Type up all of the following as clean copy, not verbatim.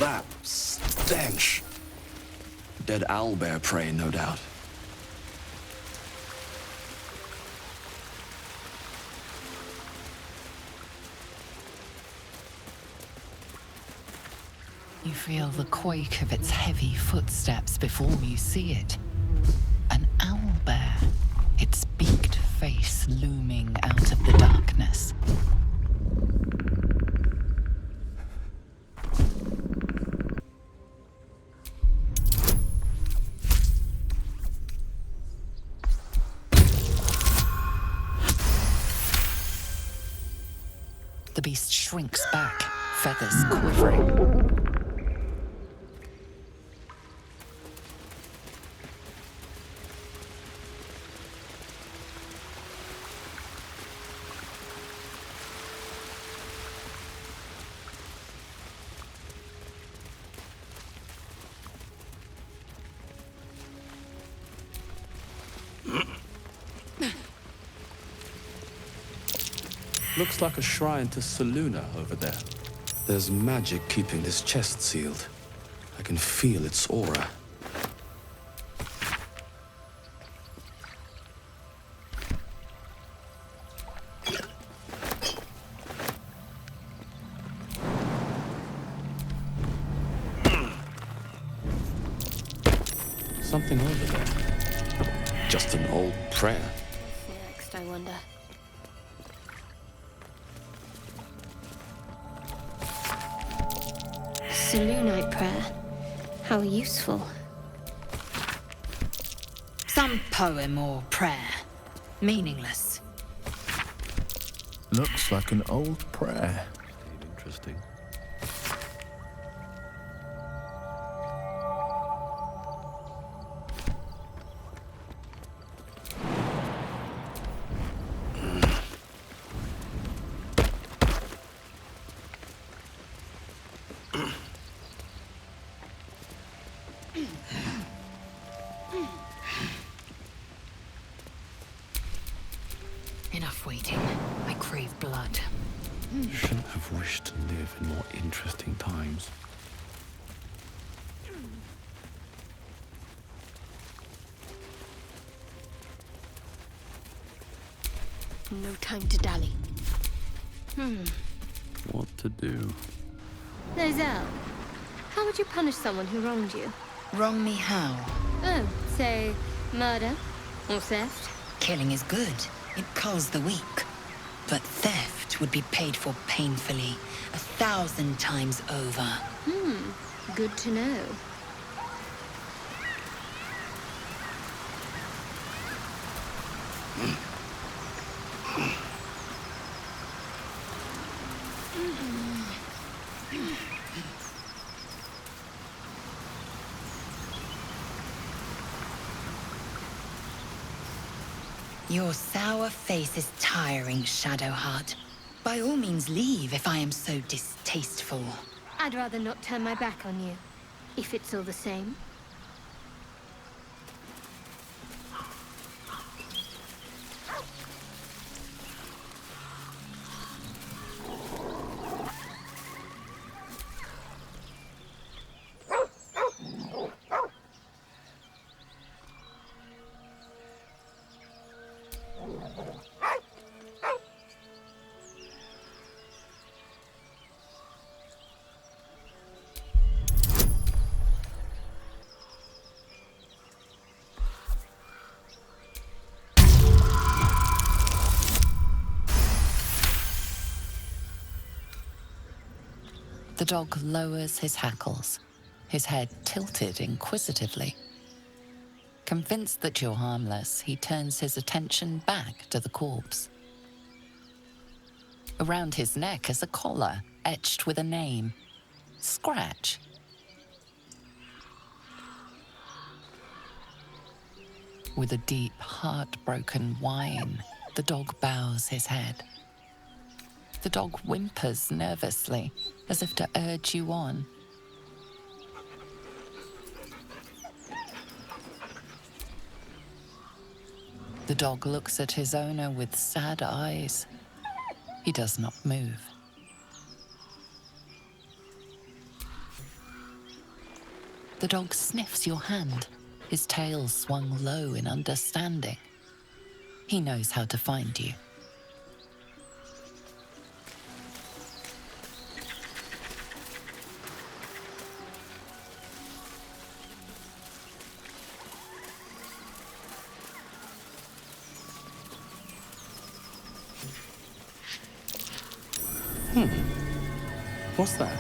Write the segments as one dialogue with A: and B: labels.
A: that stench? Dead owlbear prey, no doubt.
B: You feel the quake of its heavy footsteps before you see it. An owlbear, its beaked face looming out of the darkness. The beast shrinks back, feathers quivering.
A: Looks like a shrine to Saluna over there. There's magic keeping this chest sealed. I can feel its aura. Something over there. Just an old prayer.
C: Next, I wonder. Selûnite prayer. How useful.
B: Some poem or prayer. Meaningless.
D: Looks like an old prayer.
A: Interesting.
B: Enough waiting. I crave blood.
A: Shouldn't have wished to live in more interesting times.
C: No time to dally.
A: What to do?
C: Lozelle, how would you punish someone who wronged you?
B: Wrong me how?
C: Oh, say, murder or theft?
B: Killing is good. It culls the weak. But theft would be paid for painfully, 1,000 times over.
C: Good to know.
B: Your sour face is tiring, Shadowheart. By all means leave if I am so distasteful.
C: I'd rather not turn my back on you, if it's all the same.
B: The dog lowers his hackles, his head tilted inquisitively. Convinced that you're harmless, he turns his attention back to the corpse. Around his neck is a collar etched with a name, Scratch. With a deep, heartbroken whine, the dog bows his head. The dog whimpers nervously, as if to urge you on. The dog looks at his owner with sad eyes. He does not move. The dog sniffs your hand, his tail swung low in understanding. He knows how to find you.
A: What's that?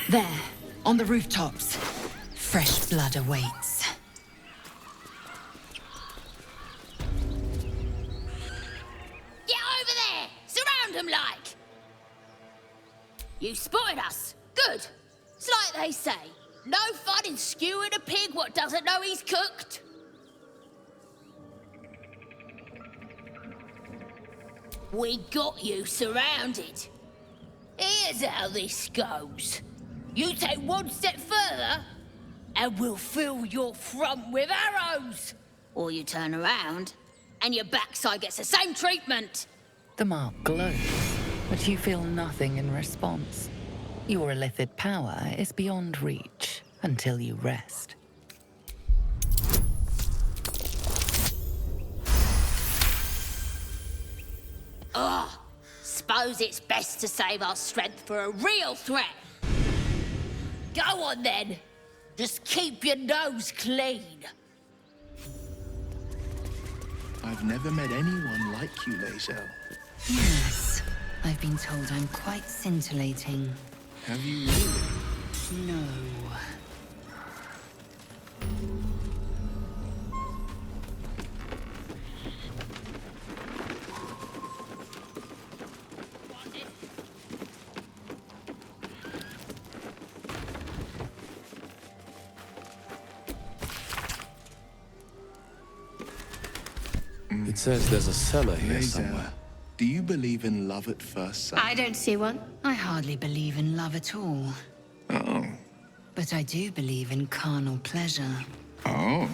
E: There, on the rooftops. Fresh blood awaits.
F: Get over there! Surround them like! You spotted us. Good. It's like they say. No fun in skewing a pig what doesn't know he's cooked. We got you surrounded. Here's how this goes. You take one step further, and we'll fill your front with arrows. Or you turn around, and your backside gets the same treatment.
B: The mark glows, but you feel nothing in response. Your illithid power is beyond reach until you rest.
F: Suppose it's best to save our strength for a real threat. Go on then. Just keep your nose clean.
D: I've never met anyone like you, Lae'zel.
E: Yes, I've been told I'm quite scintillating.
D: Have you really?
E: No.
A: It says there's a cellar here
D: Lae'zel,
A: somewhere.
D: do you believe in love at first sight?
C: I don't see one.
E: I hardly believe in love at all.
D: Oh.
E: But I do believe in carnal pleasure.
D: Oh.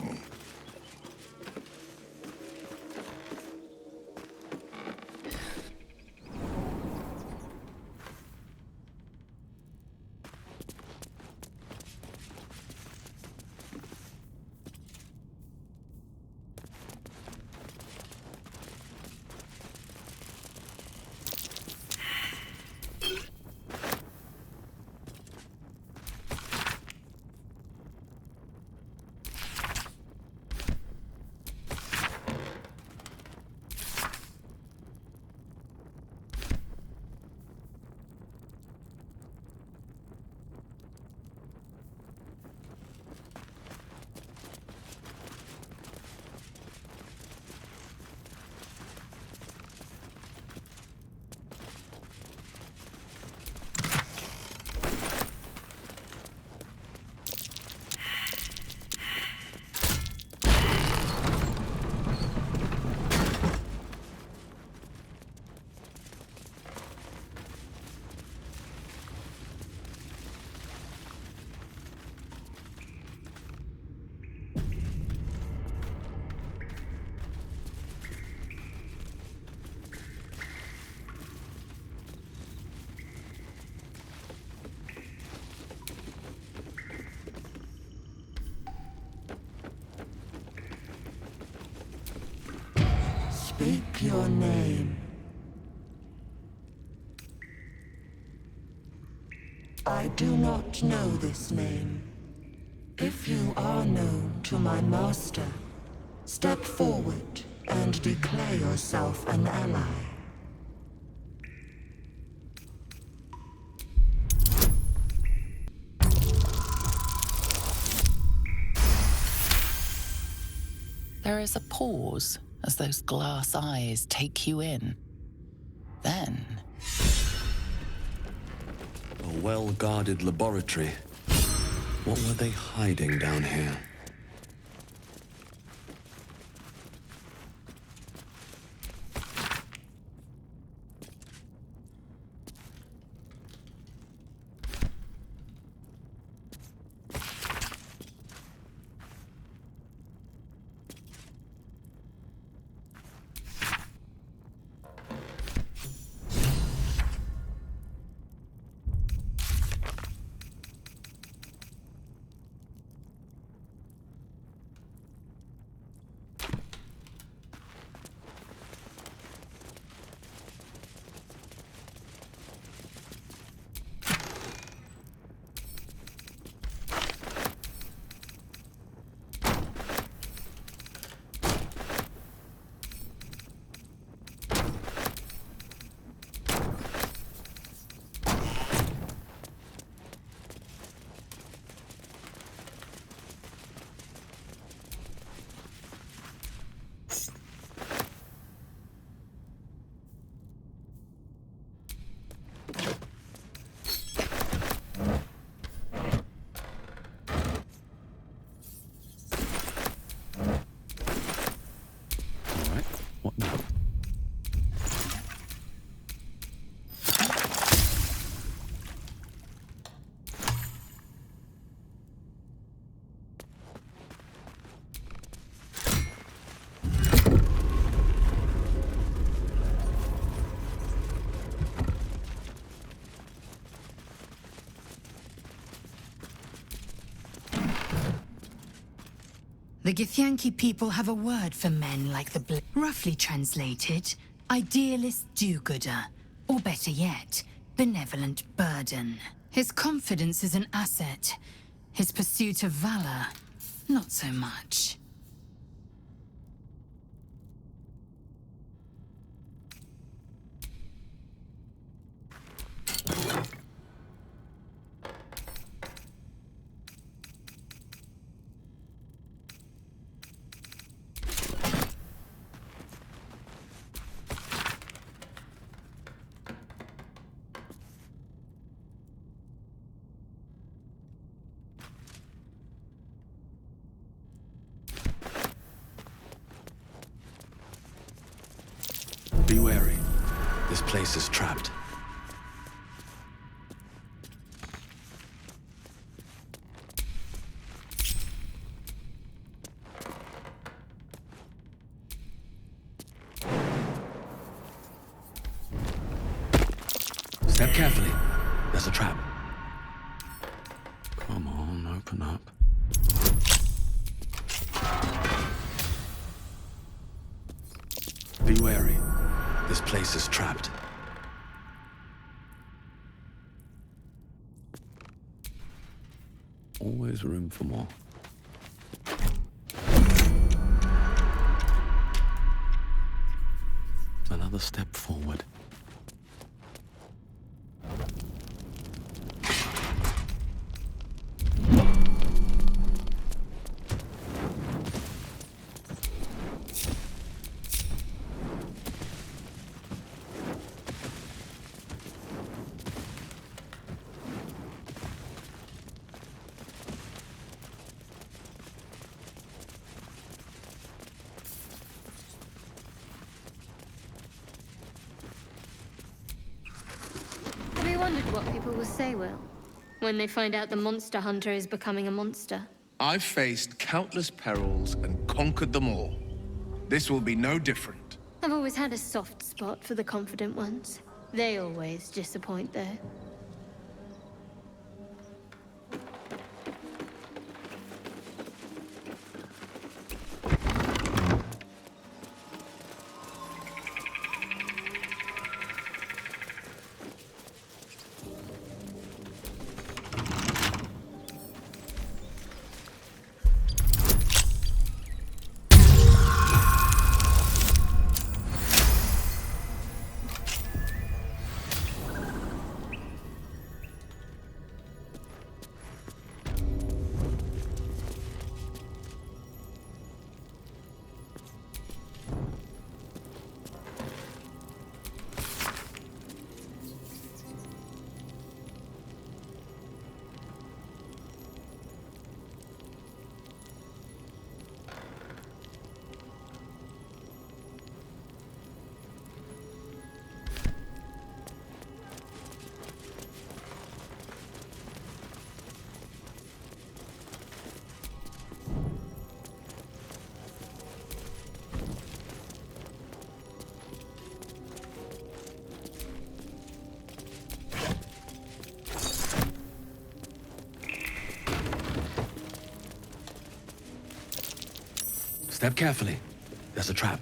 G: Speak your name. I do not know this name. If you are known to my master, step forward and declare yourself an ally.
B: There is a pause as those glass eyes take you in. Then,
A: A well-guarded laboratory. What were they hiding down here?
E: The Githyanki people have a word for men like the roughly translated, idealist do-gooder, or better yet, benevolent burden. His confidence is an asset. His pursuit of valor, not so much.
A: Be wary. This place is trapped. Step carefully. There's a trap. Come on, open up. Be wary. This place is trapped. Always room for more. Another step forward.
C: Have you wondered what people will say, Will, when they find out the monster hunter is becoming a monster?
D: I've faced countless perils and conquered them all. This will be no different.
C: I've always had a soft spot for the confident ones. They always disappoint, though.
A: Step carefully. There's a trap.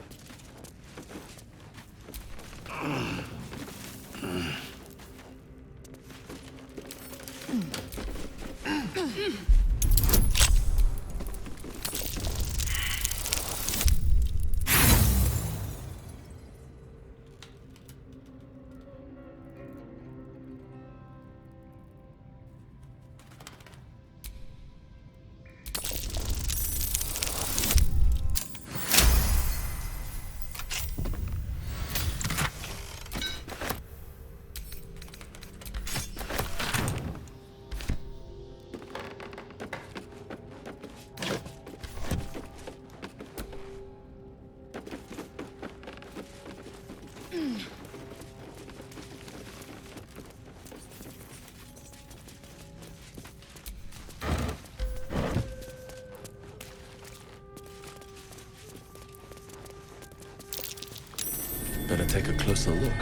A: Better take a closer look.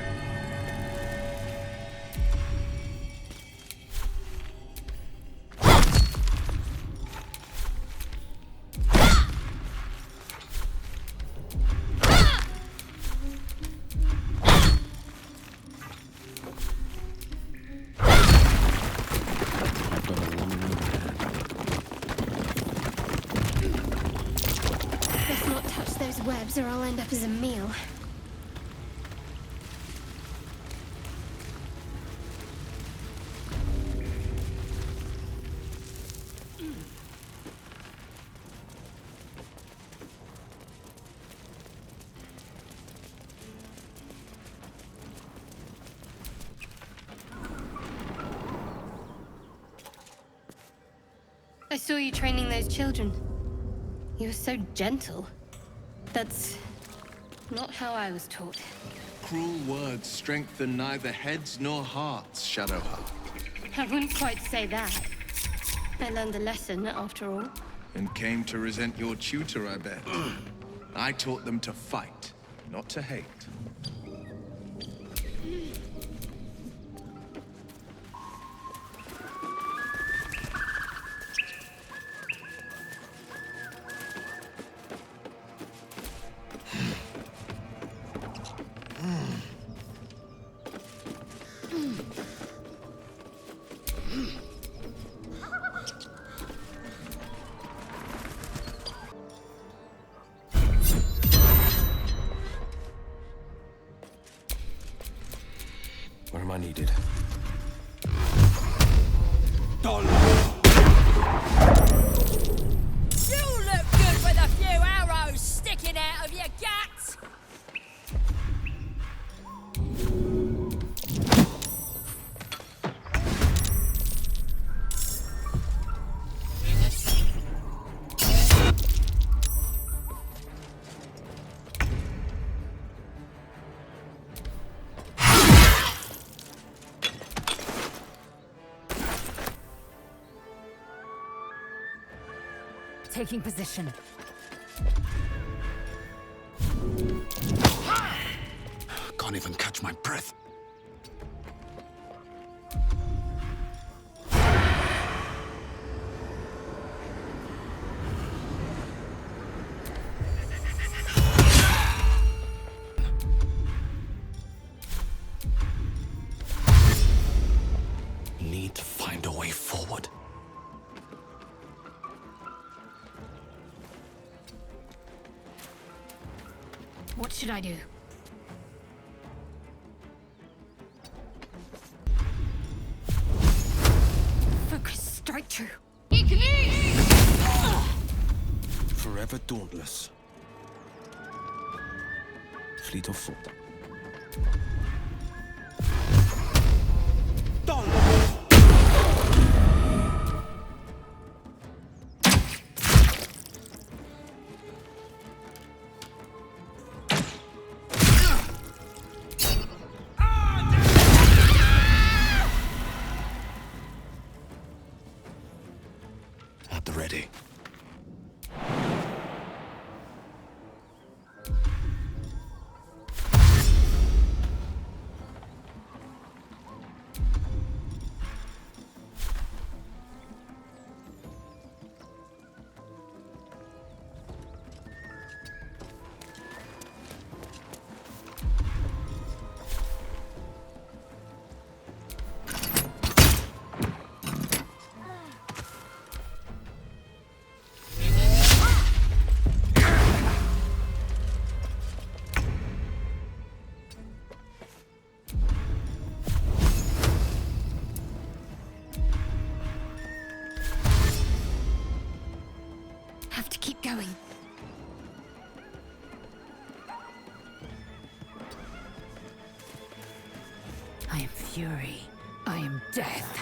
C: Watch those webs or I'll end up as a meal. I saw you training those children. You were so gentle. That's not how I was taught.
D: Cruel words strengthen neither heads nor hearts, Shadowheart.
C: I wouldn't quite say that. I learned a lesson, after all.
D: And came to resent your tutor, I bet. I taught them to fight, not to hate.
A: Where am I needed?
F: You look good with a few arrows sticking out of your guts!
E: Taking position.
A: Can't even catch my breath. Need to find a way forward.
E: What should I do? Focus, strike true.
A: Forever dauntless. Fleet of foot. At the ready.
E: Have to keep going. I am fury. I am death.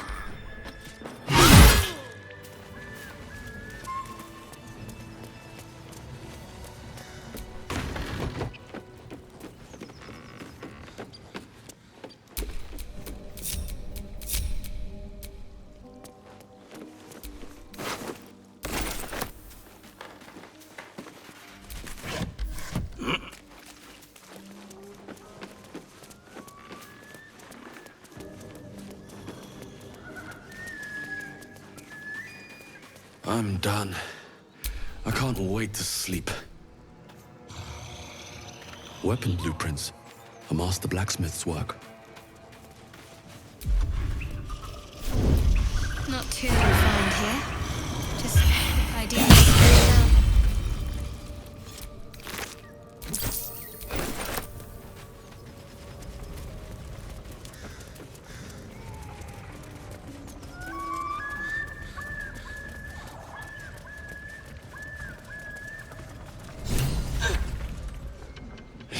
A: I'm done. I can't wait to sleep. Weapon blueprints. A master blacksmith's work.
C: Not too refined here. Just quick ideas.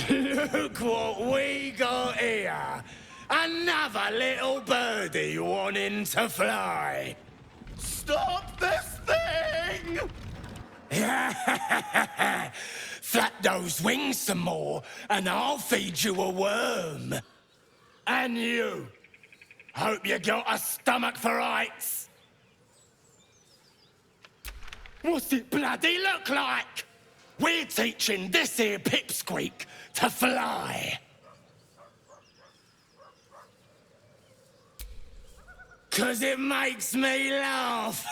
H: Look what we got here. Another little birdie wanting to fly. Stop this thing! Flap those wings some more, and I'll feed you a worm. And you. Hope you got a stomach for heights. What's it bloody look like? We're teaching this here pipsqueak to fly. 'Cause it makes me laugh.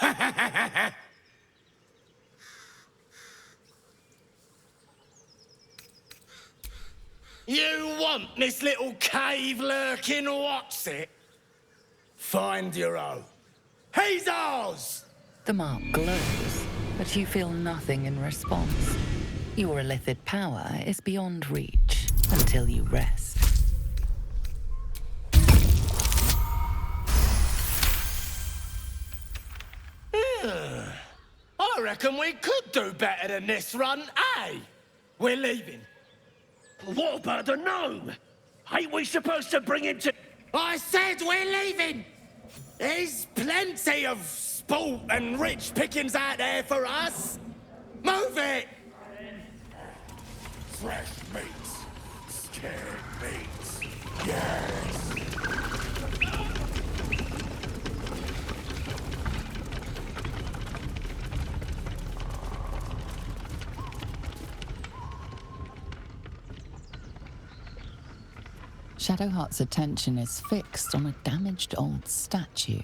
H: You want this little cave lurking what's it? Find your own. He's ours!
B: The mark glows, but you feel nothing in response. Your illithid power is beyond reach until you rest.
H: I reckon we could do better than this run, eh? We're leaving.
I: What about the gnome? Ain't we supposed to bring him to...
H: I said we're leaving! There's plenty of sport and rich pickings out there for us. Move it! Fresh meats. Scared meats. Yes!
B: Shadowheart's attention is fixed on a damaged old statue.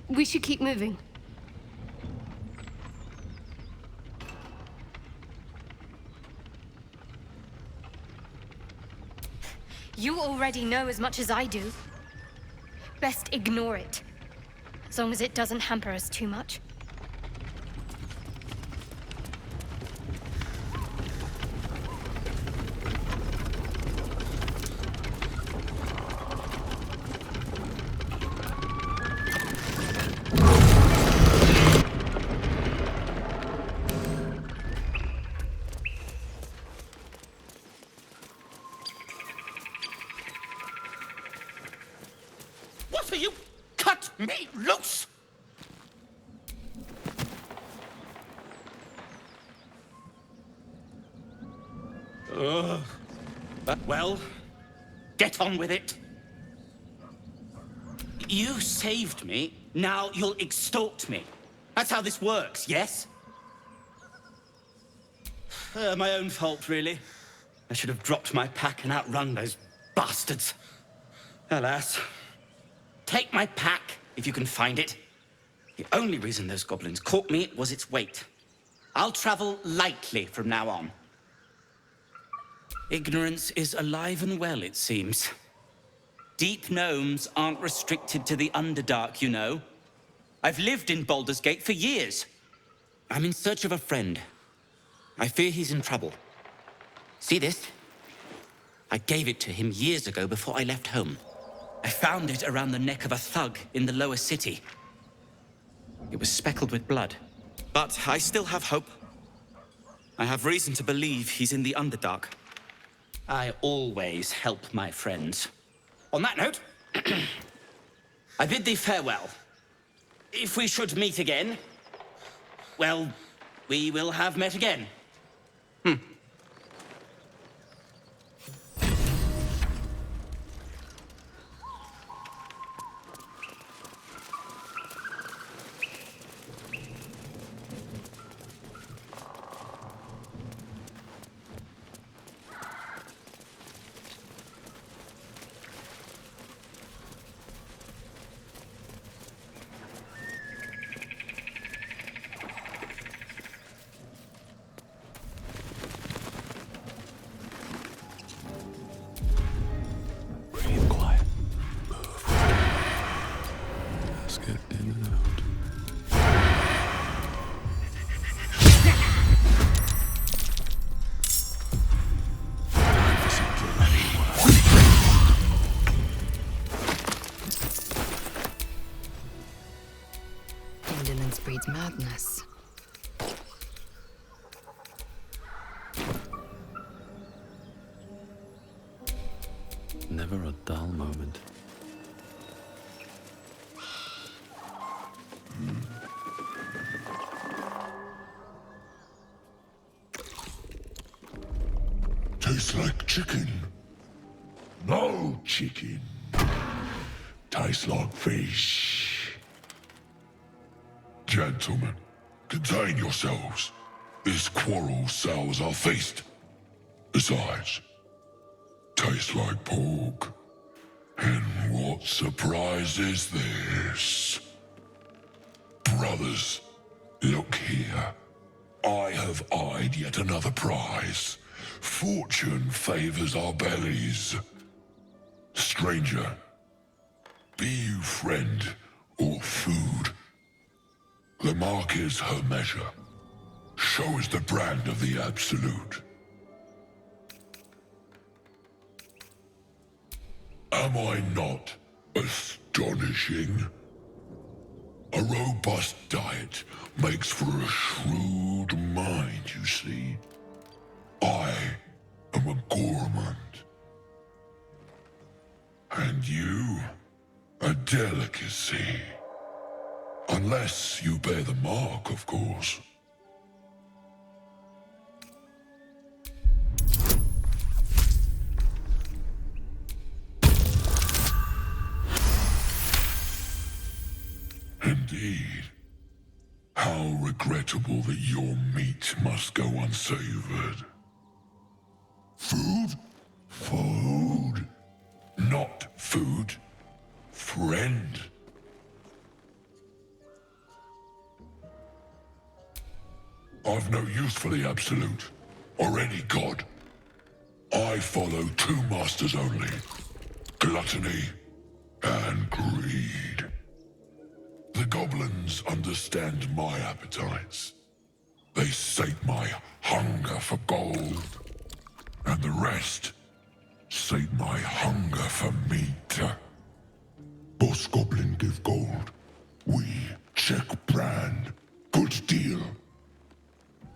C: We should keep moving. You already know as much as I do. Best ignore it. As long as it doesn't hamper us too much.
I: What are you? Cut me loose! Well, get on with it. You saved me, now you'll extort me. That's how this works, yes? My own fault, really. I should have dropped my pack and outrun those bastards. Alas. Take my pack, if you can find it. The only reason those goblins caught me was its weight. I'll travel lightly from now on. Ignorance is alive and well, it seems. Deep gnomes aren't restricted to the Underdark, you know. I've lived in Baldur's Gate for years. I'm in search of a friend. I fear he's in trouble. See this? I gave it to him years ago before I left home. I found it around the neck of a thug in the lower city. It was speckled with blood. But I still have hope. I have reason to believe he's in the Underdark. I always help my friends. On that note, I bid thee farewell. If we should meet again, well, we will have met again.
E: avoid madness.
A: Never a dull moment.
J: Tastes like chicken. No chicken. Tastes like fish. Gentlemen, contain yourselves. This quarrel sours our feast. Besides, tastes like pork. And what surprise is this? Brothers, look here. I have eyed yet another prize. Fortune favors our bellies. Stranger, be you friend or food, the mark is her measure. Show is the brand of the absolute. Am I not astonishing? A robust diet makes for a shrewd mind, you see. I am a gourmand. And you, a delicacy. Unless you bear the mark, of course. Indeed. How regrettable that your meat must go unsavored. Food? Food. Not food. Friend. I've no use for the Absolute, or any god. I follow two masters only. Gluttony and greed. The goblins understand my appetites. They sate my hunger for gold. And the rest sate my hunger for meat. Boss Goblin give gold. We check brand. Good deal.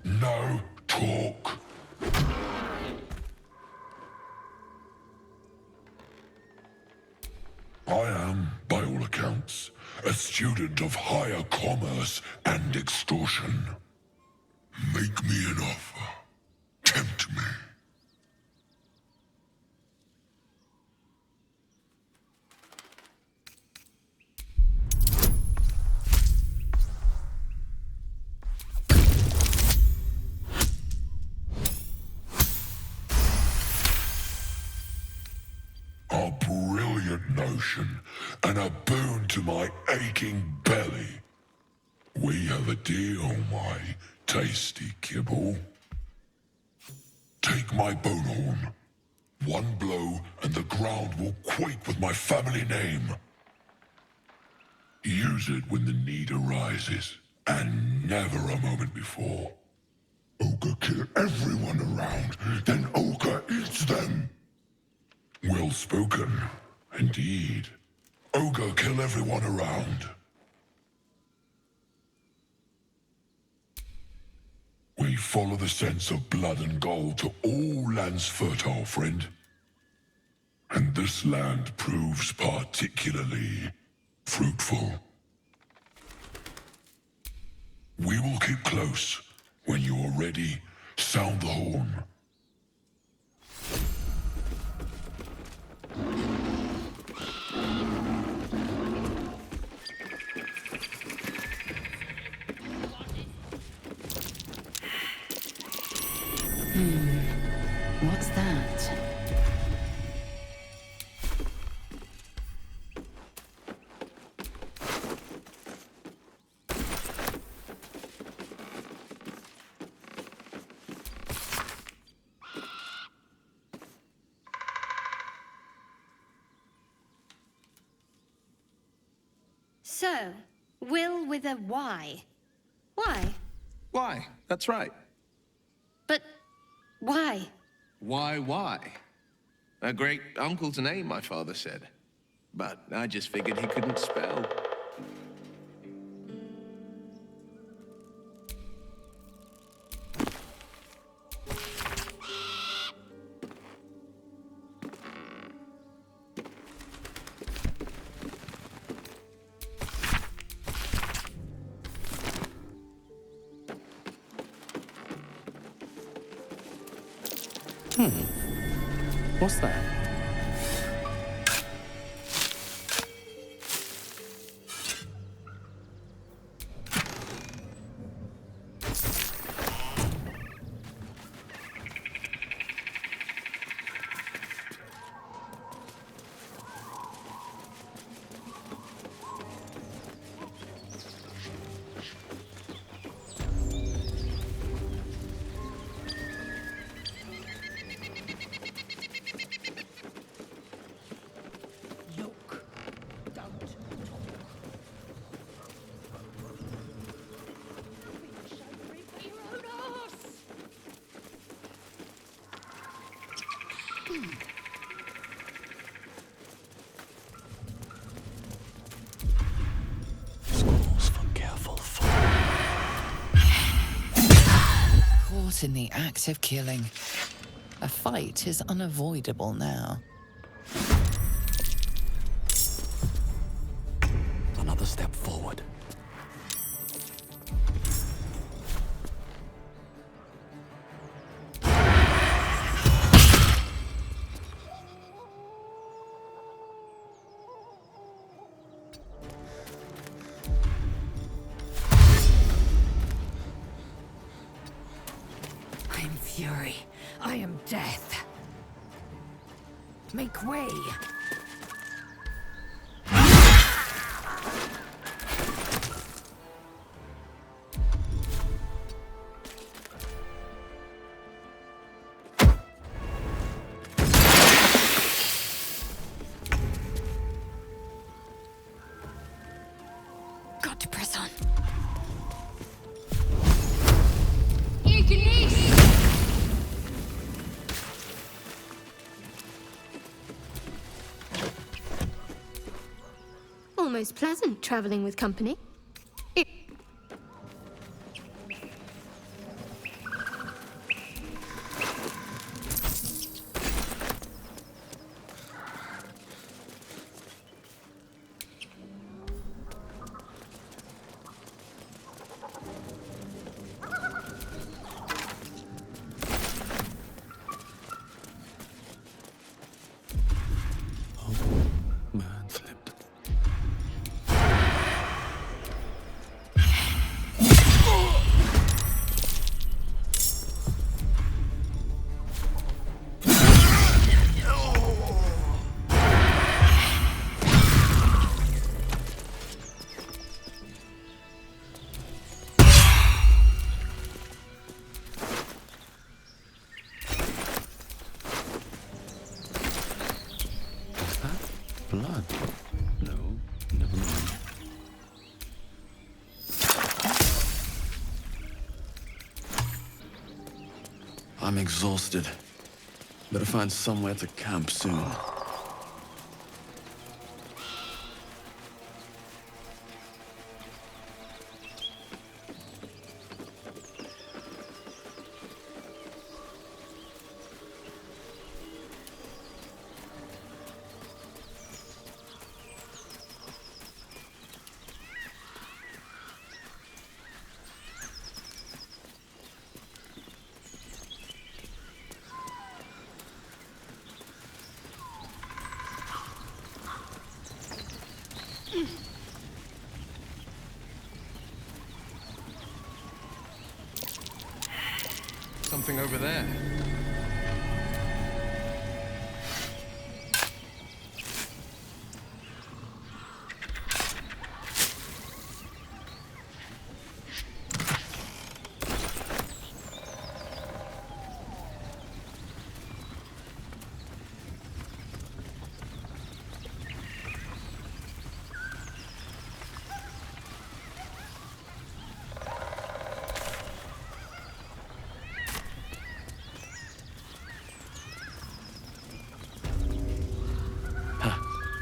J: No talk. I am, by all accounts, a student of higher commerce and extortion. Make me an offer. Tempt me. A brilliant notion, and a boon to my aching belly. We have a deal, my tasty kibble. Take my bone horn. One blow, and the ground will quake with my family name. Use it when the need arises, and never a moment before. Ogre kill everyone around, then Ogre eats them. Well spoken, indeed. Ogre kill everyone around. We follow the sense of blood and gold to all lands fertile, friend. And this land proves particularly fruitful. We will keep close. When you are ready, sound the horn.
B: What's that?
C: So, Will with a Y. Why?
D: Why? That's right.
C: But why?
D: Why? A great uncle's name, my father said. But I just figured he couldn't spell.
A: What's that? Schools for careful fall.
B: Caught in the act of killing. A fight is unavoidable now.
A: Another step forward.
E: I am fury. I am death. Make way. Got to press on.
C: Almost pleasant traveling with company.
A: Man slipped. Is that blood? No, never mind. I'm exhausted. Better find somewhere to camp soon.
D: Something over there.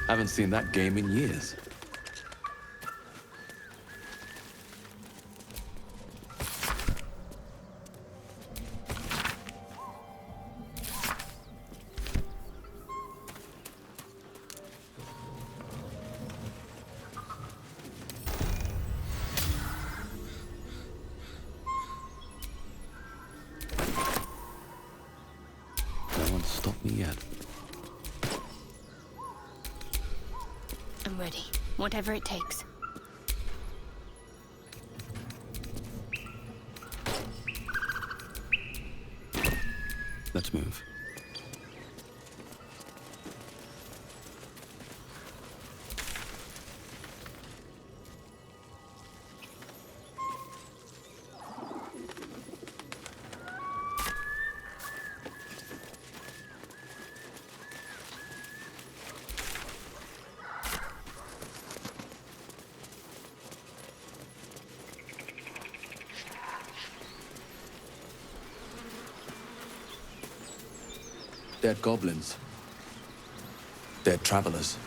A: Haven't seen that game in years. No one's stopped me yet.
C: ready, whatever it takes.
A: Let's move. Dead goblins. Dead travelers.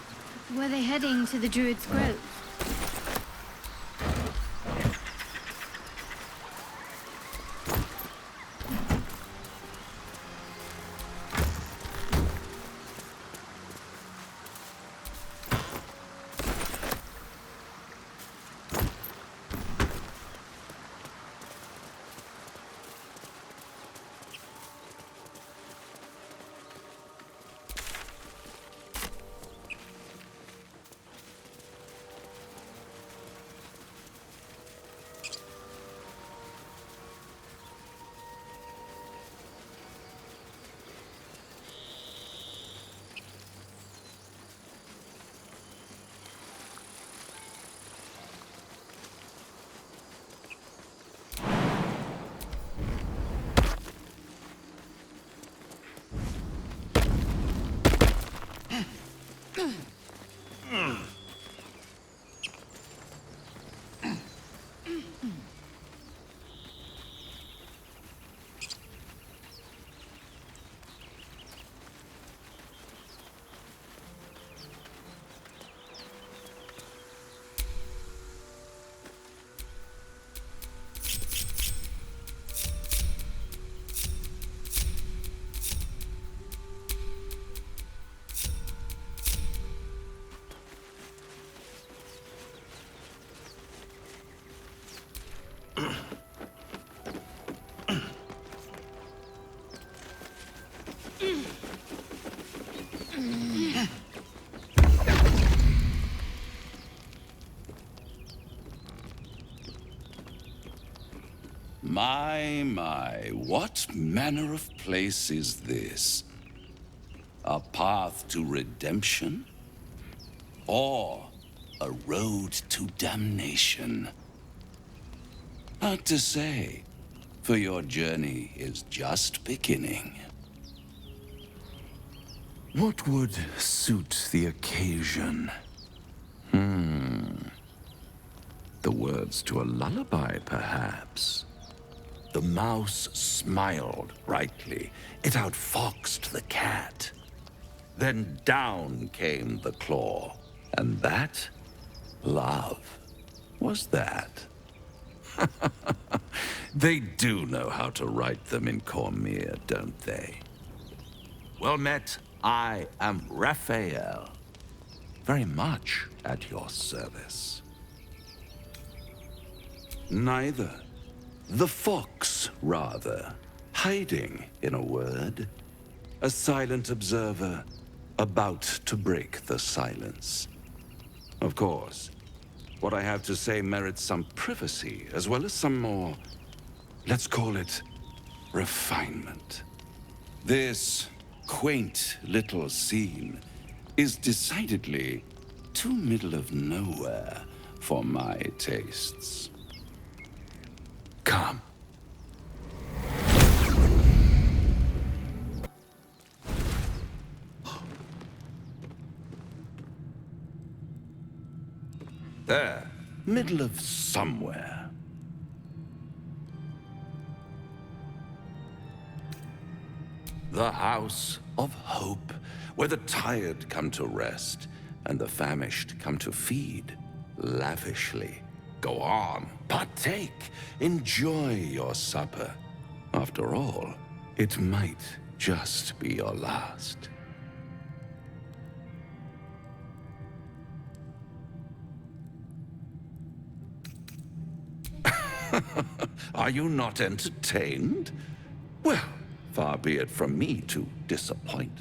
C: Were they heading to the Druid's Grove?
J: My, what manner of place is this? A path to redemption? Or a road to damnation? Hard to say, for your journey is just beginning. What would suit the occasion? The words to a lullaby, perhaps. The mouse smiled brightly. It outfoxed the cat. Then down came the claw. And that, love, was that. They do know how to write them in Cormyr, don't they? Well met, I am Raphael. Very much at your service. Neither. The fox, rather. Hiding, in a word. A silent observer, about to break the silence. Of course, what I have to say merits some privacy, as well as some more, let's call it, refinement. This quaint little scene is decidedly too middle of nowhere for my tastes. Come. There, middle of somewhere. The House of Hope, where the tired come to rest and the famished come to feed lavishly. Go on, partake, enjoy your supper. After all, it might just be your last. Are you not entertained? Well, far be it from me to disappoint.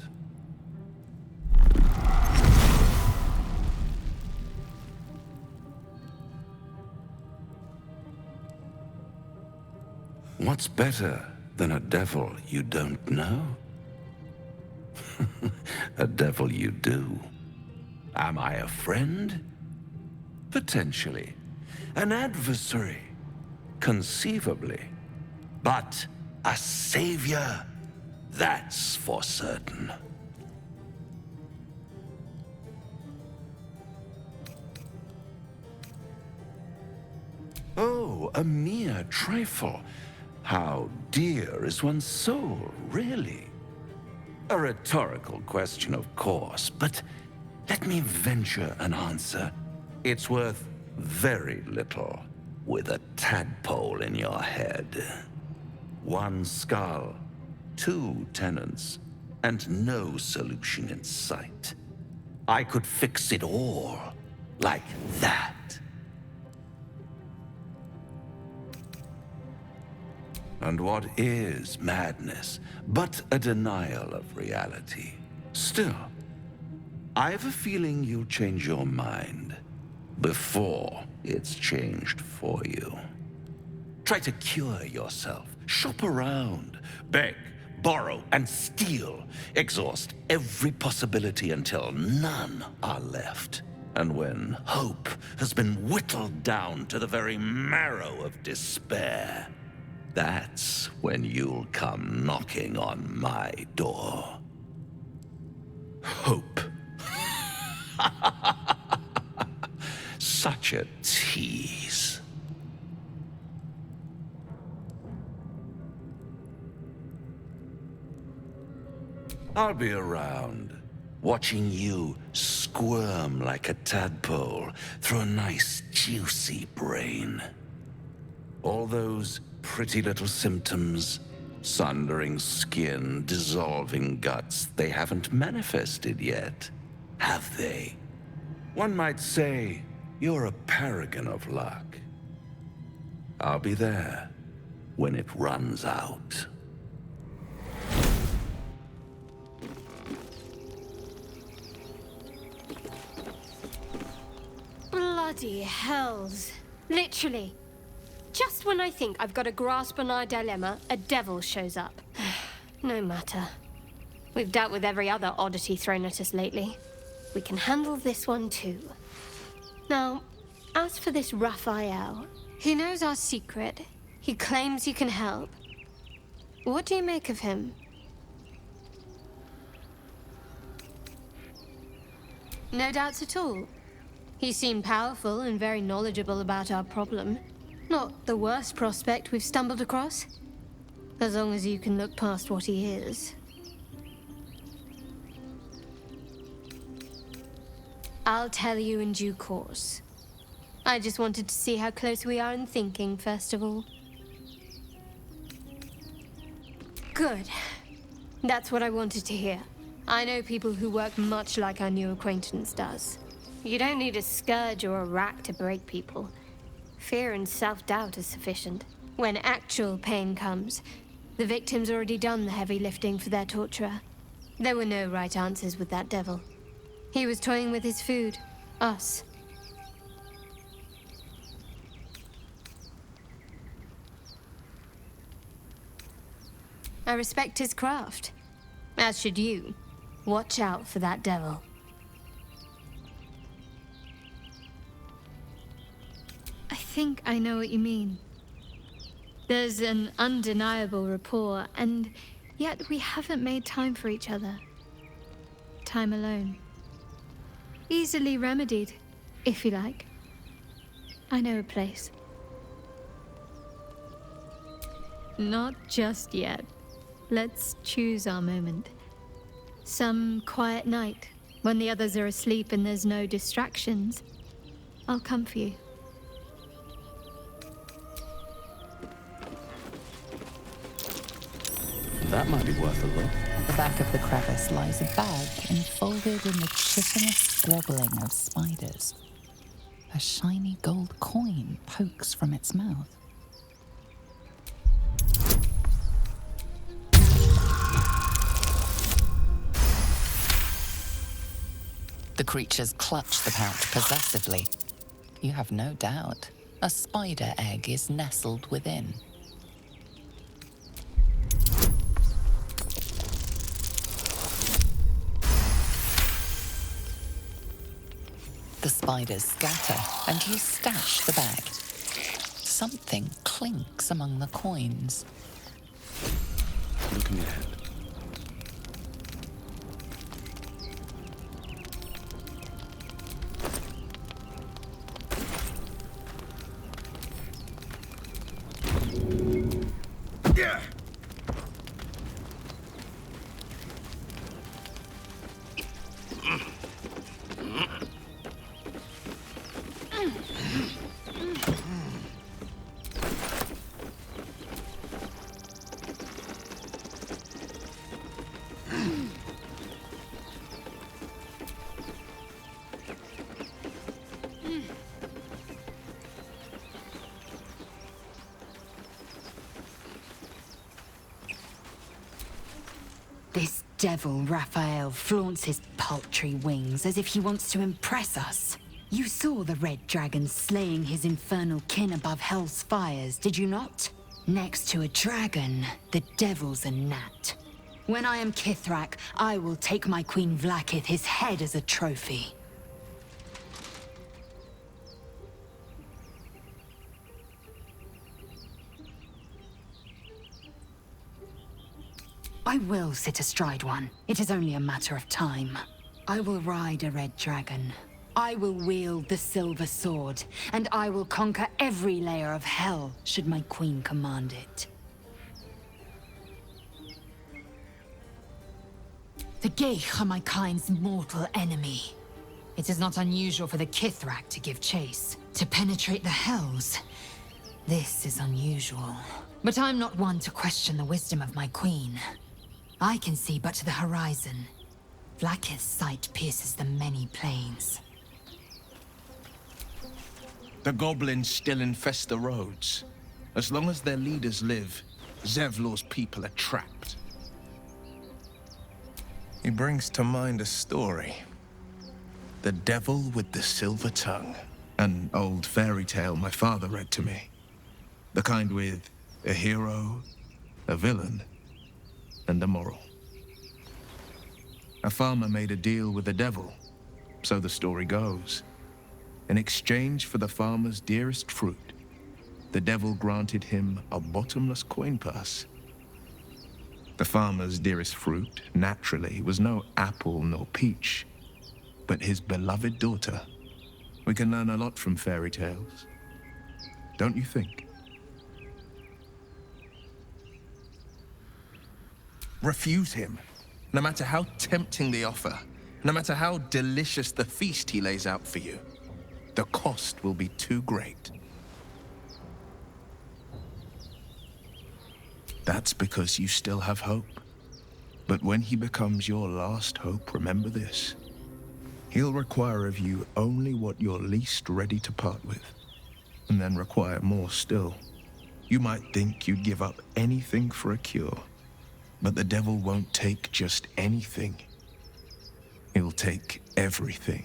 K: What's better than a devil you don't know? A devil you do. Am I a friend? Potentially. An adversary? Conceivably. But a savior? That's for certain. Oh, a mere trifle. How dear is one's soul, really? A rhetorical question, of course, but let me venture an answer. It's worth very little with a tadpole in your head. One skull, 2 tenants, and no solution in sight. I could fix it all like that. And what is madness but a denial of reality? Still, I have a feeling you'll change your mind before it's changed for you. Try to cure yourself, shop around, beg, borrow, and steal. Exhaust every possibility until none are left. And when hope has been whittled down to the very marrow of despair, that's when you'll come knocking on my door. Hope. Such a tease. I'll be around, watching you squirm like a tadpole through a nice, juicy brain. All those pretty little symptoms, sundering skin, dissolving guts, they haven't manifested yet, have they? One might say you're a paragon of luck. I'll be there when it runs out.
C: Bloody hells. Literally. Just when I think I've got a grasp on our dilemma, a devil shows up. No matter. We've dealt with every other oddity thrown at us lately. We can handle this one too. Now, as for this Raphael, he knows our secret. He claims he can help. What do you make of him? No doubts at all. He seemed powerful and very knowledgeable about our problem. Not the worst prospect we've stumbled across. As long as you can look past what he is. I'll tell you in due course. I just wanted to see how close we are in thinking, first of all. Good. That's what I wanted to hear. I know people who work much like our new acquaintance does. You don't need a scourge or a rack to break people. Fear and self-doubt is sufficient. When actual pain comes, the victim's already done the heavy lifting for their torturer. There were no right answers with that devil. He was toying with his food. Us. I respect his craft. As should you. Watch out for that devil. I think I know what you mean. There's an undeniable rapport, and yet we haven't made time for each other. Time alone. Easily remedied, if you like. I know a place. Not just yet. Let's choose our moment. Some quiet night, when the others are asleep and there's no distractions. I'll come for you.
A: That might be worth a look.
B: At the back of the crevice lies a bag enfolded in the chitinous squabbling of spiders. A shiny gold coin pokes from its mouth. The creatures clutch the pouch possessively. You have no doubt. A spider egg is nestled within. The spiders scatter, and you stash the bag. Something clinks among the coins.
A: Looking ahead.
E: This devil Raphael flaunts his paltry wings as if he wants to impress us. You saw the red dragon slaying his infernal kin above hell's fires, did you not? Next to a dragon, the devil's a gnat. When I am Kithrak, I will take my Queen Vlaakith his head as a trophy. I will sit astride one. It is only a matter of time. I will ride a red dragon. I will wield the silver sword, and I will conquer every layer of hell, should my queen command it. The Geich are my kind's mortal enemy. It is not unusual for the Kithrak to give chase. To penetrate the hells, this is unusual. But I'm not one to question the wisdom of my queen. I can see but to the horizon. Vlaakith's sight pierces the many plains.
D: The goblins still infest the roads. As long as their leaders live, Zevlor's people are trapped. He brings to mind a story. The Devil with the Silver Tongue. An old fairy tale my father read to me. The kind with a hero, a villain, and a moral. A farmer made a deal with the devil, so the story goes. In exchange for the farmer's dearest fruit, the devil granted him a bottomless coin purse. The farmer's dearest fruit, naturally, was no apple nor peach, but his beloved daughter. We can learn a lot from fairy tales, don't you think? Refuse him, no matter how tempting the offer, no matter how delicious the feast he lays out for you. The cost will be too great. That's because you still have hope. But when he becomes your last hope, remember this. He'll require of you only what you're least ready to part with, and then require more still. You might think you'd give up anything for a cure, but the devil won't take just anything. He'll take everything.